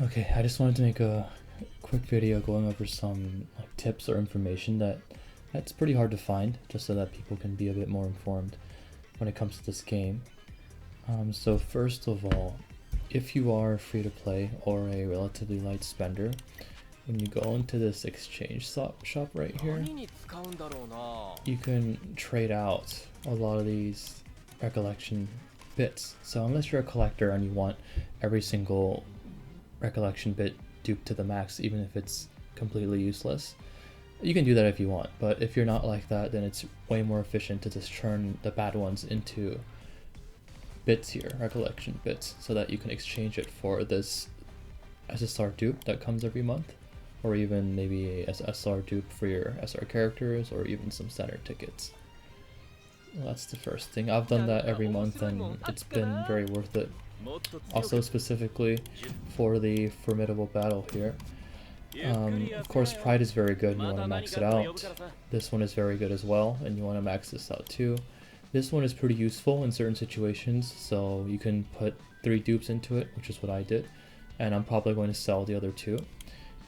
Okay, I just wanted to make a quick video going over some tips or information that's pretty hard to find, just so that people can be a bit more informed when it comes to this game. So first of all, if you are free to play or a relatively light spender, when you go into this exchange shop right here, you can trade out a lot of these recollection bits. So unless you're a collector and you want every single recollection bit duped to the max, even if it's completely useless, you can do that if you want. But if you're not like that, then it's way more efficient to just turn the bad ones into bits here, recollection bits, so that you can exchange it for this SSR dupe that comes every month, or even maybe a SR dupe for your SR characters, or even some standard tickets. Well, that's the first thing. I've done that every month and it's been very worth it. Also specifically for the formidable battle here, of course Pride is very good and you want to max it out. This one is very good as well and you want to max this out too. This one is pretty useful in certain situations, so you can put 3 dupes into it, which is what I did, and I'm probably going to sell the other 2.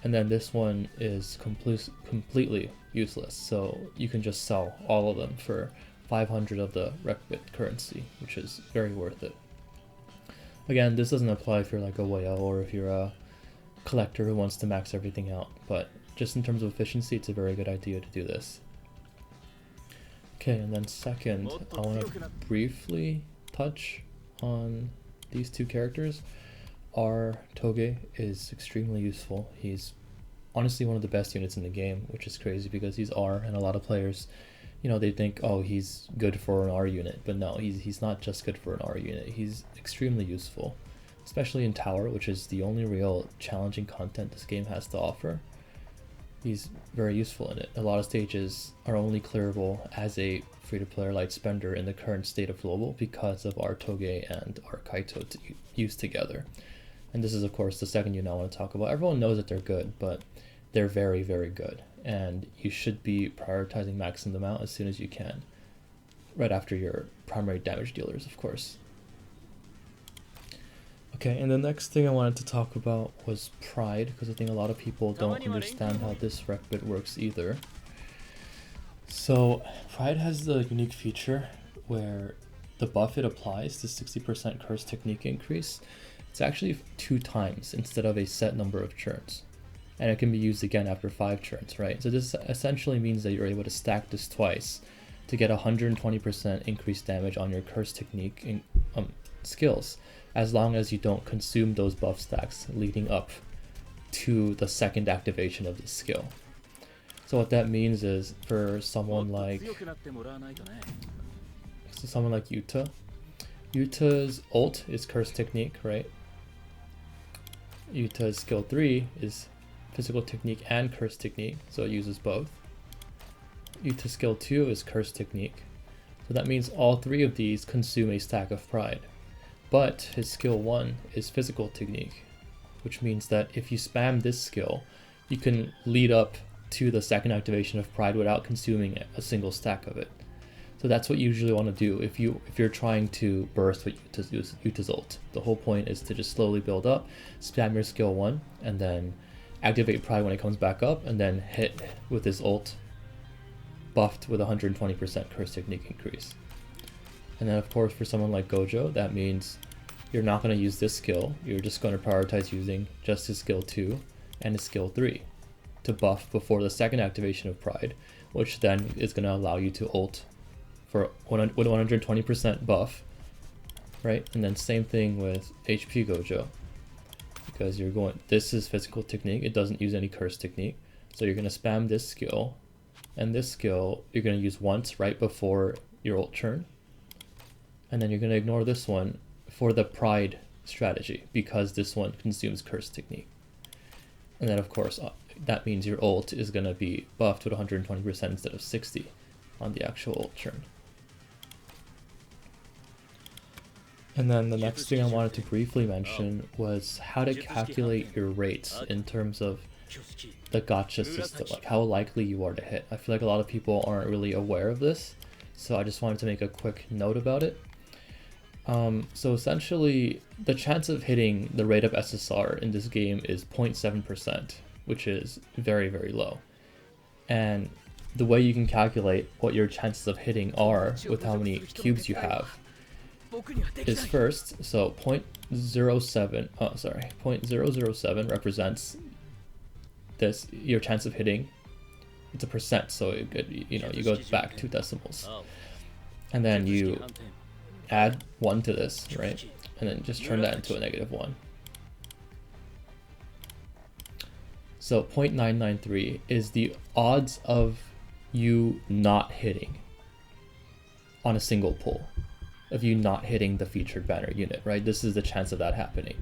And then this one is completely useless, so you can just sell all of them for 500 of the RecBit currency, which is very worth it. Again, this doesn't apply if you're like a whale or if you're a collector who wants to max everything out, but just in terms of efficiency, it's a very good idea to do this. Okay, and then second, I want to briefly touch on these 2 characters. Our Toge is extremely useful. He's honestly one of the best units in the game, which is crazy because he's R, and a lot of players, you know, they think, oh, he's good for an R unit, but no, he's not just good for an R unit. He's extremely useful, especially in Tower, which is the only real challenging content this game has to offer. He's very useful in it. A lot of stages are only clearable as a free-to-player light spender in the current state of global because of our Toge and our Kaito used together. And this is of course the second unit I want to talk about. Everyone knows that they're good, but they're very, very good. And you should be prioritizing maxing them out as soon as you can. Right after your primary damage dealers, of course. Okay, and the next thing I wanted to talk about was Pride, because I think a lot of people don't understand how this rec bit works either. So Pride has the unique feature where the buff it applies, the 60% curse technique increase, it's actually 2 times instead of a set number of turns. And it can be used again after 5 turns, right? So this essentially means that you're able to stack this twice to get 120% increased damage on your curse technique in, skills, as long as you don't consume those buff stacks leading up to the second activation of this skill. So what that means is for someone like Yuta, Yuta's ult is curse technique, right? Yuta's skill 3 is physical technique and curse technique, so it uses both. Yuta's skill 2 is curse technique, so that means all 3 of these consume a stack of Pride. But his skill 1 is physical technique, which means that if you spam this skill, you can lead up to the second activation of Pride without consuming a single stack of it. So that's what you usually want to do if you're trying to burst with Yuta's ult. The whole point is to just slowly build up, spam your skill 1, and then activate Pride when it comes back up, and then hit with his ult buffed with 120% curse technique increase. And then of course for someone like Gojo, that means you're not going to use this skill, you're just going to prioritize using just his skill 2 and his skill 3 to buff before the second activation of Pride, which then is going to allow you to ult for with 120% buff, right? And then same thing with HP Gojo, because you're going, this is physical technique, it doesn't use any curse technique, so you're going to spam this skill, and this skill you're going to use once right before your ult turn, and then you're going to ignore this one for the Pride strategy because this one consumes curse technique. And then of course that means your ult is going to be buffed with 120% instead of 60 on the actual ult turn. And then the next thing I wanted to briefly mention was how to calculate your rates in terms of the gacha system, like how likely you are to hit. I feel like a lot of people aren't really aware of this, so I just wanted to make a quick note about it. So essentially, the chance of hitting the rate up SSR in this game is 0.7%, which is very, very low. And the way you can calculate what your chances of hitting are with how many cubes you have is first, so 0.007 represents this, your chance of hitting. It's a percent, so you go back 2 decimals. And then you add 1 to this, right? And then just turn that into a -1. So 0.993 is the odds of you not hitting on a single pull, of you not hitting the featured banner unit, right? This is the chance of that happening.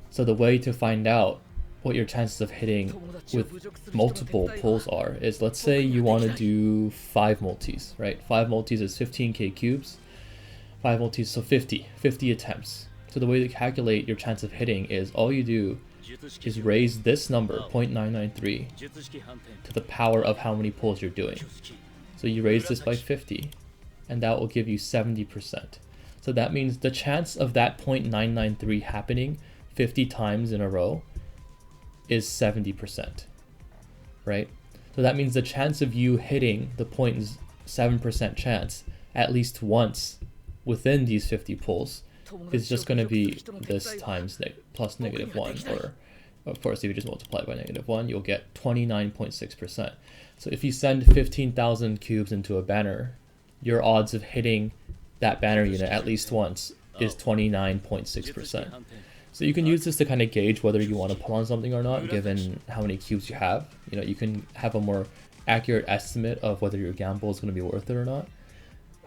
So the way to find out what your chances of hitting with multiple pulls are is, let's say you want to do 5 multis, right? 5 multis is 15k cubes, 5 multis, so 50 attempts. So the way to calculate your chance of hitting is, all you do is raise this number, 0.993, to the power of how many pulls you're doing. So you raise this by 50, and that will give you 70%. So that means the chance of that 0.993 happening 50 times in a row is 70%, right? So that means the chance of you hitting the 0.7% chance at least once within these 50 pulls is just going to be this times plus -1, or of course if you just multiply it by -1, you'll get 29.6%. So if you send 15,000 cubes into a banner, your odds of hitting that banner unit at least once is 29.6%. So you can use this to kind of gauge whether you want to pull on something or not, given how many cubes you have. You can have a more accurate estimate of whether your gamble is going to be worth it or not.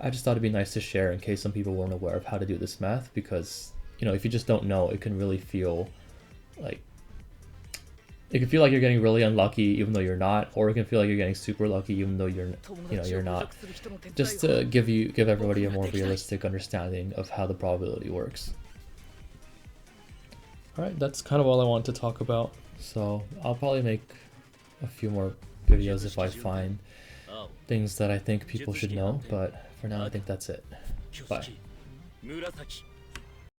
I just thought it'd be nice to share in case some people weren't aware of how to do this math, because if you just don't know, it can really feel like you're getting really unlucky even though you're not, or it can feel like you're getting super lucky even though you're not. Just to give everybody a more realistic understanding of how the probability works. Alright, that's kind of all I want to talk about. So I'll probably make a few more videos if I find things that I think people should know, but for now I think that's it. Bye.